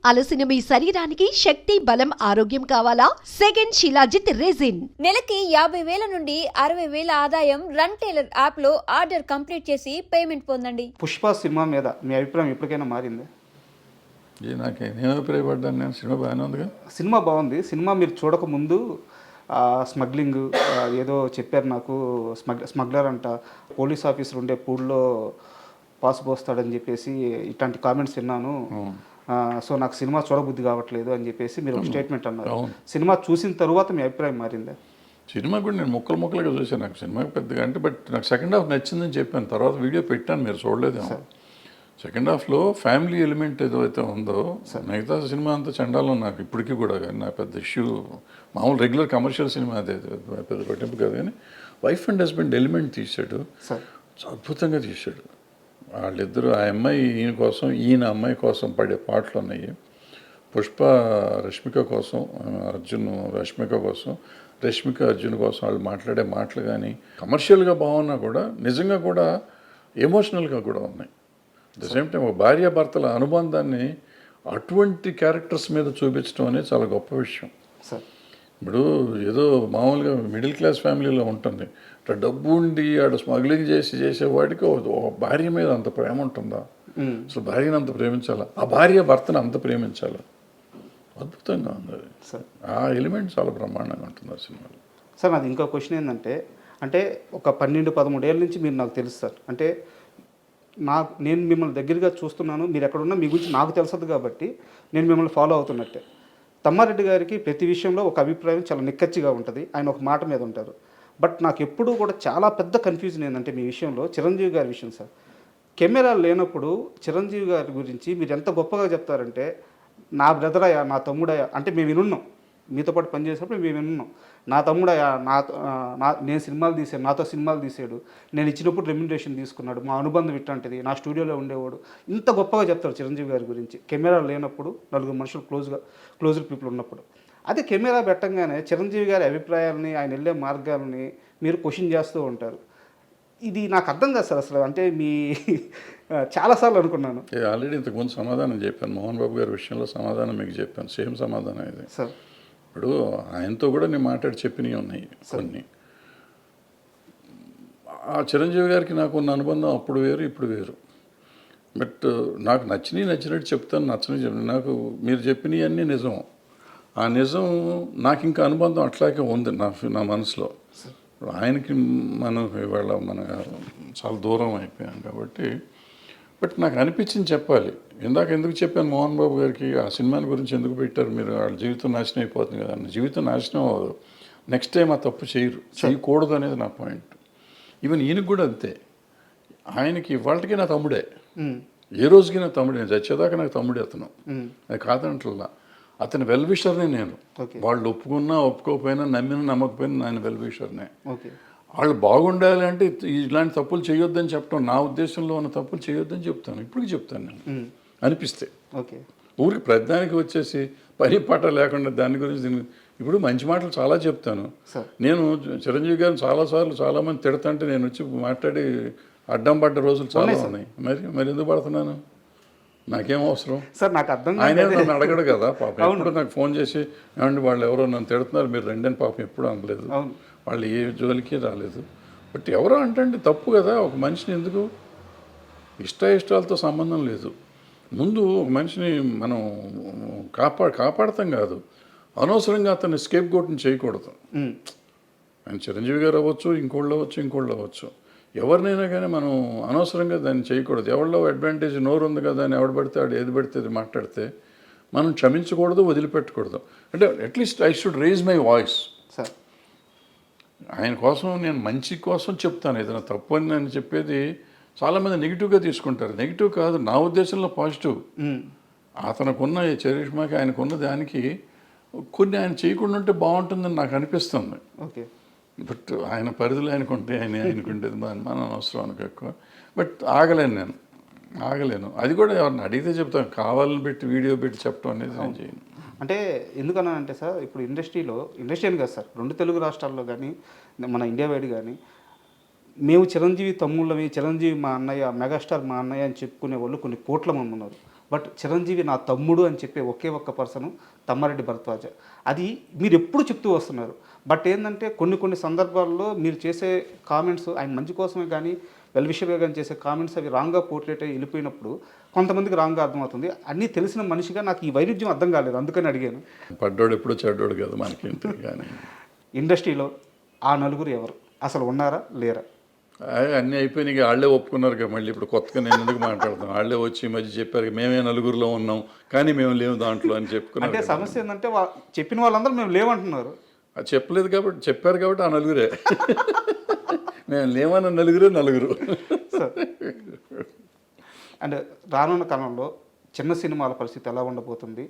అలసిన మీ శరీరానికి శక్తి, బలం, ఆరోగ్యం కావాలా? Second shilajit resin. నెలకి 50,000 నుండి 60,000 ఆదాయం రన్ టైలర్ యాప్ లో ఆర్డర్ కంప్లీట్ చేసి పేమెంట్ పొందండి. పుష్ప సినిమా మీద మీ అభిప్రాయం ఎప్పటికైనా మారింది? నేను అభిప్రాయపడ్డాను. నేను సినిమా బాగానే ఉందిగా. సినిమా బాగుంది. సినిమా మీరు చూడకముందు స్మగ్లింగ్ ఏదో చెప్పారు నాకు, స్మగ్లర్ అంట, పోలీస్ ఆఫీసర్ ఉండే పూల్లో పాసు పోస్తాడని చెప్పేసి ఇట్లాంటి కామెంట్స్ విన్నాను. సో నాకు సినిమా చూడబుద్ధి కావట్లేదు అని చెప్పేసి మీరు ఒక స్టేట్మెంట్ అన్నారు. సినిమా చూసిన తర్వాత మీ అభిప్రాయం మారిందా? సినిమా కూడా నేను ముక్కలుగా చూసాను. నాకు సినిమా పెద్దగా అంటే బట్ నాకు సెకండ్ హాఫ్ నచ్చిందని చెప్పాను. తర్వాత వీడియో పెట్టాను, మీరు చూడలేదేమో. సెకండ్ హాఫ్లో ఫ్యామిలీ ఎలిమెంట్ ఏదైతే ఉందో, మిగతా సినిమా అంతా చండాలం నాకు ఇప్పటికీ కూడా. కానీ నా పెద్ద ఇష్యూ మామూలు రెగ్యులర్ కమర్షియల్ సినిమా అదే పెద్ద పట్టింపు కాదు. కానీ వైఫ్ అండ్ హస్బెండ్ ఎలిమెంట్ తీశాడు, అద్భుతంగా తీశాడు. వాళ్ళిద్దరూ ఆ అమ్మాయి ఈయన కోసం, ఈయన అమ్మాయి కోసం పడే పాటలు ఉన్నాయి. పుష్ప రష్మిక కోసం, అర్జున్ రష్మిక కోసం, రష్మిక అర్జున్ కోసం వాళ్ళు మాట్లాడే మాటలు కానీ కమర్షియల్గా బాగున్నా కూడా నిజంగా కూడా ఎమోషనల్గా కూడా ఉన్నాయి. అట్ ద సేమ్ టైం ఒక భార్యాభర్తల అనుబంధాన్ని అటువంటి క్యారెక్టర్స్ మీద చూపించడం అనేది చాలా గొప్ప విషయం. ఇప్పుడు ఏదో మామూలుగా మిడిల్ క్లాస్ ఫ్యామిలీలో ఉంటుంది, ఇట్లా డబ్బు ఉండి ఆడ స్మగ్లింగ్ చేసేవాడికి భార్య మీద అంత ప్రేమ ఉంటుందా? అసలు భార్యను అంత ప్రేమించాలా, ఆ భార్య భర్తను అంత ప్రేమించాలా? అద్భుతంగా ఉంది అది. ఆ ఎలిమెంట్ చాలా బ్రహ్మాండంగా ఉంటుంది ఆ సినిమాలో. సార్ నాది ఇంకో క్వశ్చన్ ఏంటంటే, అంటే ఒక 12-13 ఏళ్ళ నుంచి మీరు నాకు తెలుసు సార్. అంటే నేను మిమ్మల్ని దగ్గరగా చూస్తున్నాను, మీరు ఎక్కడున్నా మీ గురించి నాకు తెలుసదు కాబట్టి నేను మిమ్మల్ని ఫాలో అవుతున్నట్టే. తమ్మారెడ్డి గారికి ప్రతి విషయంలో ఒక అభిప్రాయం చాలా నిక్కచ్చిగా ఉంటుంది, ఆయన ఒక మాట మీద ఉంటారు. బట్ నాకు ఎప్పుడూ కూడా చాలా పెద్ద కన్ఫ్యూజన్ ఏంటంటే మీ విషయంలో, చిరంజీవి గారి విషయం సార్. కెమెరా లేనప్పుడు చిరంజీవి గారి గురించి మీరు ఎంత గొప్పగా చెప్తారంటే, నా బ్రదరయ్యా, నా తమ్ముడయ్యా, అంటే మేము వినున్నాం, మీతో పాటు పనిచేసినప్పుడు మేము వినున్నాం, నా తమ్ముడయ్యా, నేను సినిమాలు తీసాను, నాతో సినిమాలు తీసాడు, నేను ఇచ్చినప్పుడు రెమ్యునరేషన్ తీసుకున్నాడు, మా అనుబంధం ఇట్లాంటిది, నా స్టూడియోలో ఉండేవాడు, ఇంత గొప్పగా చెప్తారు చిరంజీవి గారి గురించి. కెమెరా లేనప్పుడు, నలుగురు మనుషులు క్లోజ్డ్ పీపుల్ ఉన్నప్పుడు. అదే కెమెరా పెట్టంగానే చిరంజీవి గారి అభిప్రాయాలని, ఆయన వెళ్ళే మార్గాలని మీరు క్వశ్చన్ చేస్తూ ఉంటారు. ఇది నాకు అర్థం కాదు సార్ అసలు. అంటే మీ చాలాసార్లు అనుకున్నాను. ఆల్రెడీ ఇంతకుముందు సమాధానం చెప్పాను, మోహన్ బాబు గారి విషయంలో సమాధానం మీకు చెప్పాను, సేమ్ సమాధానం ఇది సార్. ఇప్పుడు ఆయనతో కూడా నేను మాట్లాడి చెప్పినవి ఉన్నాయి కొన్ని. ఆ చిరంజీవి గారికి నాకు ఉన్న అనుబంధం అప్పుడు వేరు, ఇప్పుడు వేరు. బట్ నాకు నచ్చినట్టు చెప్తాను, నచ్చని నాకు మీరు చెప్పినవి అన్నీ నిజం. ఆ నిజం నాకు ఇంకా అనుబంధం అట్లాగే ఉంది నా మనసులో. ఆయనకి మనం ఇవాళ చాలా దూరం అయిపోయాం కాబట్టి. బట్ నాకు అనిపించింది చెప్పాలి. ఎందుకు చెప్పాను మోహన్ బాబు గారికి ఆ సినిమాని గురించి ఎందుకు పెట్టారు మీరు, వాళ్ళ జీవితం నాశనం అయిపోతుంది కదా. జీవితం నాశనం అవ్వదు, నెక్స్ట్ టైం ఆ తప్పు చేయకూడదు అనేది నా పాయింట్. ఈవెన్ ఈయనకి కూడా అంతే. ఆయనకి ఇవాళకి నా తమ్ముడే, ఏ రోజుకి నా తమ్ముడే, నేను చచ్చేదాకా నాకు తమ్ముడే అతను. అది కాదంటల్లా, అతని వెల్విషర్నే నేను. వాళ్ళు ఒప్పుకున్నా ఒప్పుకోకపోయినా, నమ్మినా నమ్మకపోయినా ఆయన వెల్విషర్నే. వాళ్ళు బాగుండాలి అంటే ఇలాంటి తప్పులు చేయొద్దని చెప్పడం, నా ఉద్దేశంలో ఉన్న తప్పులు చేయొద్దని చెప్తాను, ఇప్పటికి చెప్తాను నేను అనిపిస్తే. ఊరికి ప్రతిదానికి వచ్చేసి పని పాట లేకుండా దాని గురించి ఇప్పుడు మంచి మాటలు చాలా చెప్తాను నేను. చిరంజీవి గారిని చాలాసార్లు చాలామంది తిడతంటే నేను వచ్చి మాట్లాడి అడ్డం పడ్డ రోజులు చాలా ఉన్నాయి. మరి ఎందుకు పడుతున్నాను? నాకేం అవసరం సార్? నాకు అర్థం ఆయన నన్ను అడగడు కదా పాపం. ఎప్పుడు నాకు ఫోన్ చేసి ఏమండి వాళ్ళు ఎవరో నన్ను తిడుతున్నారు మీరు రండి అని పాపం ఎప్పుడు అనలేదు. వాళ్ళు ఏ జోలికి రాలేదు. బట్ ఎవరో అంటే తప్పు కదా. ఒక మనిషిని ఎందుకు ఇష్టాలతో సంబంధం లేదు. ముందు ఒక మనిషిని మనం కాపాడతాం కాదు, అనవసరంగా అతన్ని స్కేప్ గోట్ని చేయకూడదు. ఆయన చిరంజీవి గారు అవ్వచ్చు, ఇంకోళ్ళు అవ్వచ్చు, ఎవరినైనా కానీ మనం అనవసరంగా దాన్ని చేయకూడదు. ఎవరిలో అడ్వాంటేజ్ నోరు ఉంది కదా అని ఎవడు పడితే ఆడు ఏది పడితే అది మాట్లాడితే మనం క్షమించకూడదు, వదిలిపెట్టకూడదు. అంటే at least I should raise my voice. Sir ఆయన కోసం నేను మంచి కోసం చెప్తాను. ఏదైనా తప్పు అని నేను చెప్పేది చాలామంది నెగిటివ్గా తీసుకుంటారు. నెగిటివ్ కాదు, నా ఉద్దేశంలో పాజిటివ్. అతనుకున్న చరిష్మాకి ఆయనకున్న దానికి కొన్ని ఆయన చేయకుండా ఉంటే బాగుంటుందని నాకు అనిపిస్తుంది. బట్ ఆయన పరిధిలో ఆయనకుంటే ఆయనకుంటేది మనం అవసరం అనుకో ఎక్కువ. బట్ ఆగలేను. అది కూడా ఎవరిని అడిగితే చెప్తాను, కావాలని పెట్టి వీడియో పెట్టి చెప్పడం అనేది నేను చేయను. అంటే ఎందుకన్నా అంటే సార్, ఇప్పుడు ఇండస్ట్రీ అని కాదు సార్, 2 తెలుగు రాష్ట్రాల్లో కానీ మన ఇండియా వైడ్ కానీ మేము చిరంజీవి తమ్ముళ్ళవి, చిరంజీవి మా అన్నయ్య, మెగాస్టార్ మా అన్నయ్య అని చెప్పుకునే వాళ్ళు కొన్ని కోట్ల మంది ఉన్నారు. బట్ చిరంజీవి నా తమ్ముడు అని చెప్పే ఒకే ఒక్క పర్సన్ తమ్మారెడ్డి భరద్వాజ. అది మీరు ఎప్పుడు చెప్తూ వస్తున్నారు. బట్ ఏంటంటే కొన్ని సందర్భాల్లో మీరు చేసే కామెంట్స్ ఆయన మంచి కోసమే కానీ వెల్ విషర్గా కానీ చేసే కామెంట్స్ అవి రాంగ్గా పోర్ట్రేట్ అయ్యి వెళ్ళిపోయినప్పుడు కొంతమందికి రాంగ్గా అర్థమవుతుంది. అన్నీ తెలిసిన మనిషిగా నాకు ఈ వైరుధ్యం అర్థం కాలేదు, అందుకని అడిగాను. పడ్డాడు ఎప్పుడో చెడ్డోడు కదా మనకి కానీ ఇండస్ట్రీలో ఆ నలుగురు ఎవరు, అసలు ఉన్నారా లేరా? అన్నీ అయిపోయినాయి, వాళ్ళే ఒప్పుకున్నారు కదా. మళ్ళీ ఇప్పుడు కొత్తగా నేను ఎందుకు మాట్లాడతాను, వాళ్ళే వచ్చి ఈ మధ్య చెప్పారు మేమే నలుగురిలో ఉన్నాం కానీ మేము లేవు దాంట్లో అని చెప్పుకున్నారు. అంటే సమస్య ఏంటంటే చెప్పిన వాళ్ళందరూ మేము లేవంటున్నారు. అది చెప్పలేదు కాబట్టి, చెప్పారు కాబట్టి ఆ నలుగురే మేము లేవన్న నలుగురు. అండ్ రానున్న కాలంలో చిన్న సినిమాల పరిస్థితి ఎలా ఉండబోతుంది?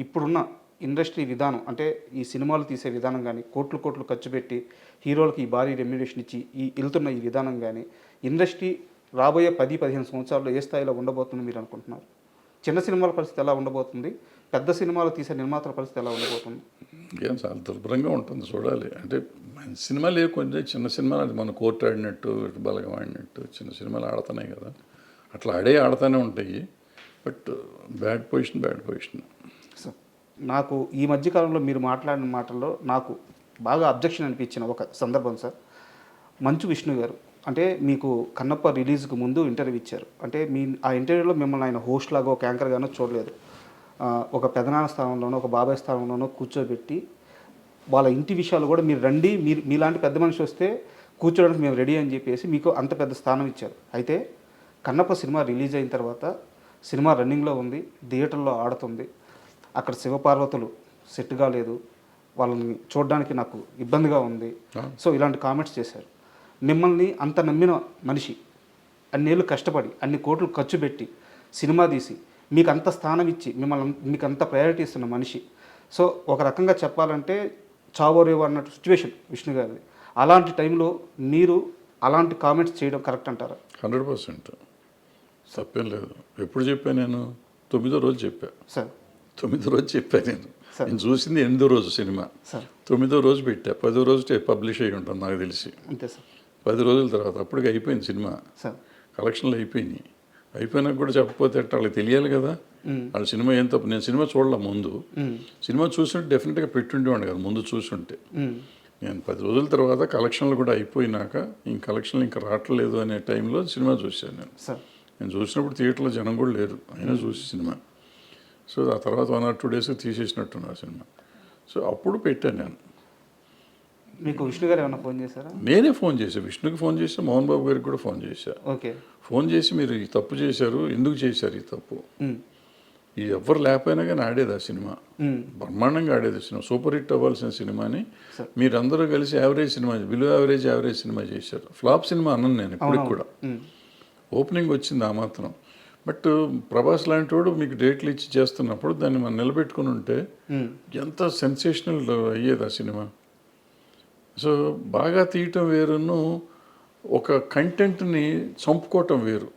ఇప్పుడున్న ఇండస్ట్రీ విధానం అంటే ఈ సినిమాలు తీసే విధానం కానీ కోట్లు ఖర్చు పెట్టి హీరోలకి ఈ భారీ రెమ్యునరేషన్ ఇచ్చి వెళ్తున్న ఈ విధానం కానీ ఇండస్ట్రీ రాబోయే 10-15 సంవత్సరాల్లో ఏ స్థాయిలో ఉండబోతుంది మీరు అనుకుంటున్నారు? చిన్న సినిమాల పరిస్థితి ఎలా ఉండబోతుంది? పెద్ద సినిమాలు తీసే నిర్మాతల పరిస్థితి ఎలా ఉండబోతుంది? ఏం చాలా దుర్భరంగా ఉంటుంది, చూడాలి. అంటే మంచి సినిమాలు కొంచెం చిన్న సినిమాలు అది మన కోర్టు ఆడినట్టు బలగం ఆడినట్టు చిన్న సినిమాలు ఆడుతున్నాయి కదా, అట్లా ఆడుతూనే ఉంటాయి. But bad position. సార్, నాకు ఈ మధ్యకాలంలో మీరు మాట్లాడిన మాటల్లో నాకు బాగా అబ్జెక్షన్ అనిపించిన ఒక సందర్భం సార్. మంచు విష్ణు గారు అంటే మీకు కన్నప్ప రిలీజ్కి ముందు ఇంటర్వ్యూ ఇచ్చారు. అంటే ఆ ఇంటర్వ్యూలో మిమ్మల్ని ఆయన హోస్ట్ లాగా ఒక యాంకర్ గానో చూడలేదు. ఒక పెదనాన్న స్థానంలోనో ఒక బాబాయ్ స్థానంలోనో కూర్చోబెట్టి వాళ్ళ ఇంటి విషయాలు కూడా మీరు రండి, మీలాంటి పెద్ద మనిషి వస్తే కూర్చోడానికి మేము రెడీ అని చెప్పేసి మీకు అంత పెద్ద స్థానం ఇచ్చారు. అయితే కన్నప్ప సినిమా రిలీజ్ అయిన తర్వాత సినిమా రన్నింగ్లో ఉంది, థియేటర్లో ఆడుతుంది, అక్కడ శివపార్వతులు సెట్ కాలేదు, వాళ్ళని చూడడానికి నాకు ఇబ్బందిగా ఉంది, సో ఇలాంటి కామెంట్స్ చేశారు. మిమ్మల్ని అంత నమ్మిన మనిషి అన్నేళ్ళు కష్టపడి అన్ని కోట్లు ఖర్చు పెట్టి సినిమా తీసి మీకు అంత స్థానం ఇచ్చి మీకు అంత ప్రయారిటీ ఇస్తున్న మనిషి, సో ఒక రకంగా చెప్పాలంటే చావోరేవో అన్నట్టు సిచ్యువేషన్ విష్ణు గారిది. అలాంటి టైంలో మీరు అలాంటి కామెంట్స్ చేయడం కరెక్ట్ అంటారా? 100% తప్పేం లేదు. ఎప్పుడు చెప్పాను నేను? 9వ రోజు చెప్పా సార్. 9వ రోజు చెప్పాను నేను చూసింది 8వ రోజు సినిమా సార్. 9వ రోజు పెట్టా, 10వ రోజు పబ్లిష్ అయ్యి ఉంటాను నాకు తెలిసి. అంతే సార్. 10 రోజుల తర్వాత అప్పటికి అయిపోయింది సినిమా, కలెక్షన్లు అయిపోయినాయి. అయిపోయినాక కూడా చెప్పకపోతే అట్లా వాళ్ళకి తెలియాలి కదా వాళ్ళ సినిమా ఏం తప్పు. నేను సినిమా చూడలే ముందు, సినిమా చూస్తుంటే డెఫినెట్గా పెట్టుండేవాడు కదా ముందు చూస్తుంటే. నేను 10 రోజుల తర్వాత కలెక్షన్లు కూడా అయిపోయినాక కలెక్షన్లు ఇంకా రావట్లేదు అనే టైంలో సినిమా చూశాను నేను చూసినప్పుడు థియేటర్లో జనం కూడా లేరు, అయినా చూసి సినిమా. సో ఆ తర్వాత 1 or 2 days తీసేసినట్టున్నారు సినిమా. సో అప్పుడు పెట్టాను నేను. మీకు విష్ణు గారు ఏమైనా ఫోన్ చేశారా? నేనే ఫోన్ చేశాను, విష్ణుకి ఫోన్ చేశా, మోహన్ బాబు గారికి కూడా ఫోన్ చేశా. ఓకే. ఫోన్ చేసి మీరు ఈ తప్పు చేశారు, ఎందుకు చేశారు ఈ తప్పు, ఈ ఎవ్వరు లేకపోయినా కానీ ఆడేది ఆ సినిమా, బ్రహ్మాండంగా ఆడేది సినిమా, సూపర్ హిట్ అవ్వాల్సిన సినిమాని మీరందరూ కలిసి average cinema, below average cinema చేశారు. ఫ్లాప్ సినిమా అన్నాను నేను ఇప్పటికి కూడా. ఓపెనింగ్ వచ్చింది ఆ మాత్రం. బట్ ప్రభాస్ లాంటి వాడు మీకు డేట్లు ఇచ్చి చేస్తున్నప్పుడు దాన్ని మనం నిలబెట్టుకుని ఉంటే ఎంత సెన్సేషనల్ అయ్యేది ఆ సినిమా. సో బాగా తీయటం వేరును ఒక కంటెంట్ని చంపుకోవటం వేరు.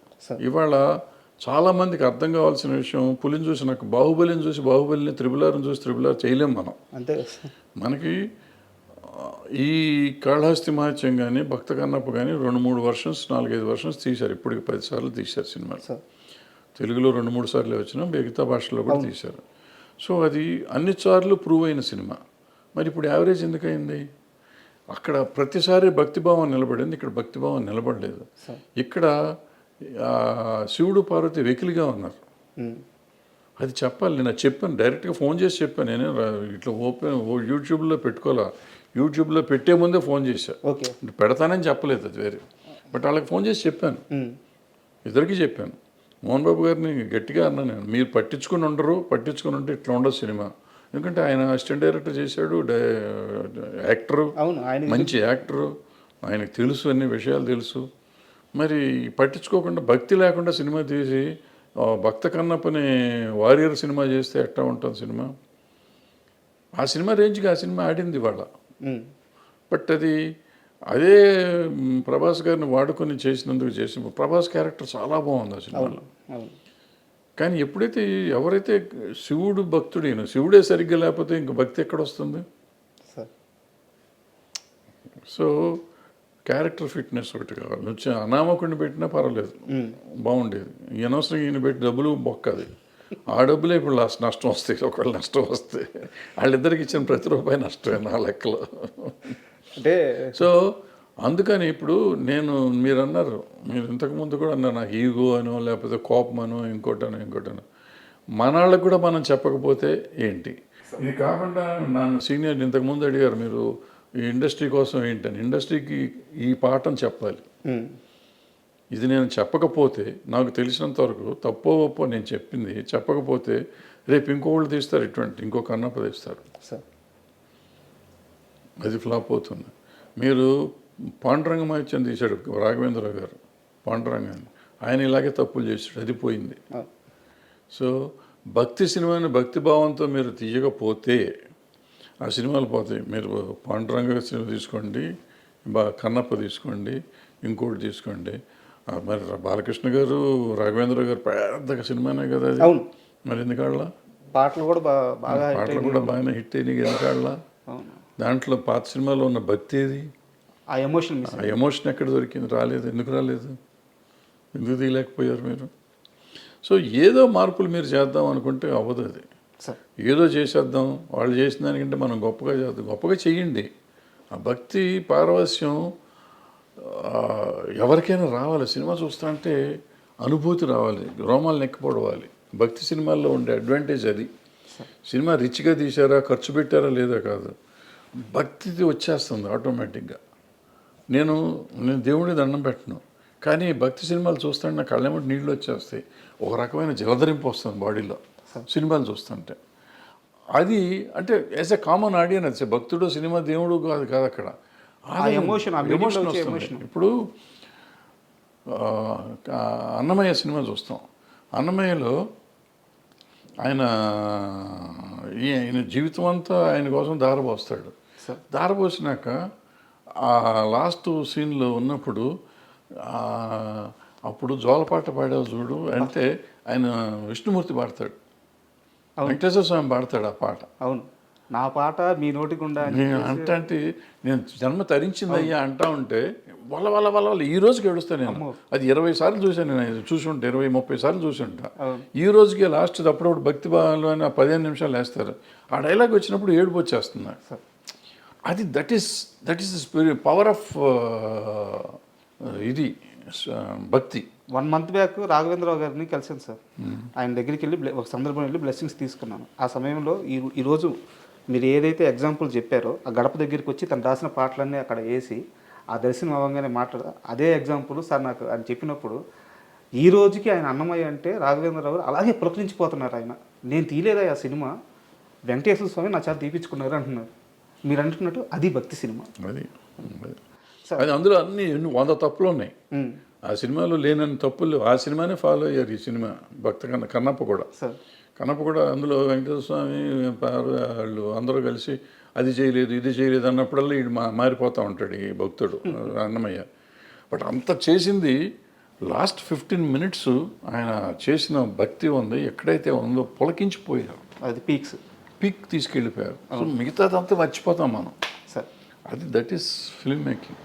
ఇవాళ చాలామందికి అర్థం కావాల్సిన విషయం, పులిని చూసి నాకు బాహుబలిని చూసి బాహుబలిని, త్రిబులార్ని చూసి త్రిబులార్ చేయలేం మనం. అంతే. మనకి ఈ కాళహస్తి మహత్యం కానీ భక్త కన్నప్ప కానీ 2-3 వర్షన్స్ 4-5 వర్షన్స్ తీశారు. ఇప్పటికి 10 సార్లు తీశారు సినిమాలు. తెలుగులో 2-3 సార్లు వచ్చినా మిగతా భాషలో కూడా తీశారు. సో అది అన్ని సార్లు ప్రూవ్ అయిన సినిమా. మరి ఇప్పుడు యావరేజ్ ఎందుకయింది? అక్కడ ప్రతిసారి భక్తిభావం నిలబడింది, ఇక్కడ భక్తిభావం నిలబడలేదు. ఇక్కడ శివుడు పార్వతి వెకిలిగా ఉన్నారు. అది చెప్పాలి. నేను చెప్పాను, డైరెక్ట్గా ఫోన్ చేసి చెప్పాను. నేనే ఇట్లా యూట్యూబ్లో పెట్టుకోవాలా, యూట్యూబ్లో పెట్టే ముందే ఫోన్ చేశాను. ఓకే. పెడతానని చెప్పలేదు, అది వేరే. బట్ వాళ్ళకి ఫోన్ చేసి చెప్పాను, ఇద్దరికి చెప్పాను. మోహన్ బాబు గారిని గట్టిగా అన్నాను నేను, మీరు పట్టించుకుని ఉంటే ఇట్లా ఉండదు సినిమా. ఎందుకంటే ఆయన అసిస్టెంట్ డైరెక్టర్ చేశాడు, యాక్టరు, మంచి యాక్టరు, ఆయనకు తెలుసు, అన్ని విషయాలు తెలుసు. మరి పట్టించుకోకుండా భక్తి లేకుండా సినిమా తీసి భక్త కన్నప్పని వారియర్ సినిమా చేస్తే ఎట్లా ఉంటుంది సినిమా? ఆ సినిమా రేంజ్కి ఆ సినిమా ఆడింది ఇవాళ. బట్ అదే ప్రభాస్ గారిని వాడుకొని చేసినందుకు ప్రభాస్ క్యారెక్టర్ చాలా బాగుంది ఆ సినిమాలో. కానీ ఎప్పుడైతే ఎవరైతే శివుడు భక్తుడైన, శివుడే సరిగ్గా లేకపోతే ఇంక భక్తి ఎక్కడ వస్తుంది? సో క్యారెక్టర్ ఫిట్నెస్ ఒకటి కావాలి. వచ్చి అనామకుడిని పెట్టినా పర్వాలేదు, బాగుండేది. అనవసరంగా ఈయన పెట్టి డబ్బులు బొక్కది. ఆ డబ్బులే ఇప్పుడు నష్టం వస్తాయి. ఒకవేళ నష్టం వస్తే వాళ్ళిద్దరికి ఇచ్చిన ప్రతి రూపాయి నష్టమే నా లెక్కలో. అంటే సో అందుకని ఇప్పుడు మీరు అన్నారు, మీరు ఇంతకుముందు కూడా అన్నారు నాకు ఈగో అనో లేకపోతే కోపం అనో ఇంకోటనో మన వాళ్ళకు కూడా మనం చెప్పకపోతే ఏంటి. ఇది కాకుండా నన్ను సీనియర్ ఇంతకుముందు అడిగారు మీరు ఈ ఇండస్ట్రీ కోసం ఏంటని. ఇండస్ట్రీకి ఈ పాఠం చెప్పాలి. ఇది నేను చెప్పకపోతే నాకు తెలిసినంత వరకు తప్పో ఒప్పో నేను చెప్పింది చెప్పకపోతే రేపు ఇంకోళ్ళు తీస్తారు, ఇంకో కన్నప్ప తీస్తారు, సార్ అది ఫ్లాప్ అవుతుంది. మీరు పాండురంగమాత్యం తీశాడు రాఘవేంద్రరావు గారు, పాండురంగాన్ని, ఆయన ఇలాగే తప్పులు చేశాడు, అది పోయింది. సో భక్తి సినిమాని భక్తి భావంతో మీరు తీయకపోతే ఆ సినిమాలు పోతాయి. మీరు పాండురంగ సినిమా తీసుకోండి, కన్నప్ప తీసుకోండి, ఇంకోటి తీసుకోండి. మరి బాలకృష్ణ గారు రాఘవేంద్ర గారు పెద్ద సినిమానే కదా అది. అవును. మరి ఎందుకాళ్ళ పాటలు కూడా బాగా పాటలు కూడా బాగానే హిట్ అయినాయి ఎందుకాళ్ళ. దాంట్లో పాత సినిమాలో ఉన్న భక్తి ఏది, ఆ ఎమోషన్ ఆ ఎమోషన్ ఎక్కడ దొరికింది, రాలేదు, ఎందుకు రాలేదు, ఎందుకు తీయలేకపోయారు మీరు. సో ఏదో మార్పులు మీరు చేద్దాం అనుకుంటే అవ్వదు అది. ఏదో చేసేద్దాం, వాళ్ళు చేసిన దానికంటే మనం గొప్పగా చేద్దాం, గొప్పగా చెయ్యండి. ఆ భక్తి పారవస్యం ఎవరికైనా రావాలి. సినిమా చూస్తా అంటే అనుభూతి రావాలి, రోమాలు నెక్కిపోవాలి. భక్తి సినిమాల్లో ఉండే అడ్వాంటేజ్ అది. సినిమా రిచ్గా తీశారా, ఖర్చు పెట్టారా లేదా కాదు, భక్తి వచ్చేస్తుంది ఆటోమేటిక్గా. నేను దేవుడి దండం పెట్టను, కానీ భక్తి సినిమాలు చూస్తుంటే నా కళ్ళెమ్మటి నీళ్ళు వచ్చేస్తాయి, ఒక రకమైన జలధరింపు వస్తుంది బాడీలో సినిమాలు చూస్తుంటే. అది అంటే యాజ్ ఎ కామన్ ఆడియన్స్, భక్తుడు సినిమా దేవుడు కాదు అక్కడ ఎమోషన్ వస్తుంది. ఇప్పుడు అన్నమయ్య సినిమా చూస్తాం, అన్నమయ్యలో ఆయన జీవితం అంతా ఆయన కోసం దారపోస్తాడు. దారపోసినాక ఆ లాస్ట్ సీన్లో ఉన్నప్పుడు అప్పుడు జోలపాట పాడావు చూడు అంటే ఆయన విష్ణుమూర్తి పాడతాడు, వెంకటేశ్వర స్వామి పాడతాడు ఆ పాట. అవును, నా పాట మీ నోటి గుండా అంటే నేను జన్మ తరించిందయ్యా అంటా ఉంటే వల్ల ఈ రోజుకి ఏడుస్తాను నేను. అది 20 సార్లు చూశాను నేను, చూసి ఉంటే 20-30 సార్లు చూసి ఉంటా. ఈ రోజుకి లాస్ట్ అప్పుడప్పుడు భక్తి భావంలో అని 15 నిమిషాలు వేస్తారు, ఆ డైలాగ్ వచ్చినప్పుడు ఏడుపు వచ్చేస్తుంది. అది దట్ ఈస్ పవర్ ఆఫ్ ఇది భక్తి. 1 మంత్ బ్యాక్ రాఘవేంద్రరావు గారిని కలిసాను సార్. ఆయన దగ్గరికి వెళ్ళి ఒక సందర్భం వెళ్ళి బ్లెస్సింగ్స్ తీసుకున్నాను. ఆ సమయంలో ఈరోజు మీరు ఏదైతే ఎగ్జాంపుల్ చెప్పారో ఆ గడప దగ్గరికి వచ్చి తను రాసిన పాటలన్నీ అక్కడ వేసి ఆ దర్శనం అవ్వగానే అదే ఎగ్జాంపుల్ సార్ నాకు ఆయన చెప్పినప్పుడు ఈ రోజుకి ఆయన అన్నమయ్య అంటే రాఘవేంద్రరావు గారు అలాగే పులకరించిపోతున్నారు. ఆయన నేను తీయలేదా ఆ సినిమా, వెంకటేశ్వర స్వామి నా చేత తీపించుకున్నారు అంటున్నారు. మీరు అంటున్నట్టు అది భక్తి సినిమా. అది అందులో అన్ని 100 తప్పులు ఉన్నాయి. ఆ సినిమాలో లేనన్ని తప్పులు ఆ సినిమానే ఫాలో అయ్యారు. ఈ సినిమా కన్నప్ప కూడా అందులో వెంకటేశ్వర స్వామి వాళ్ళు అందరూ కలిసి అది చేయలేదు ఇది చేయలేదు అన్నప్పుడల్లా వీడు మారిపోతూ ఉంటాడు ఈ భక్తుడు అన్నమయ్య. బట్ అంత చేసింది లాస్ట్ 15 minutes ఆయన చేసిన భక్తి ఉంది ఎక్కడైతే ఉందో పులకించిపోయారు. అది పీక్ తీసుకెళ్ళిపోయారు. సో మిగతాదంతా మర్చిపోతాం మనం. అది దట్ ఈస్ ఫిల్మ్ మేకింగ్.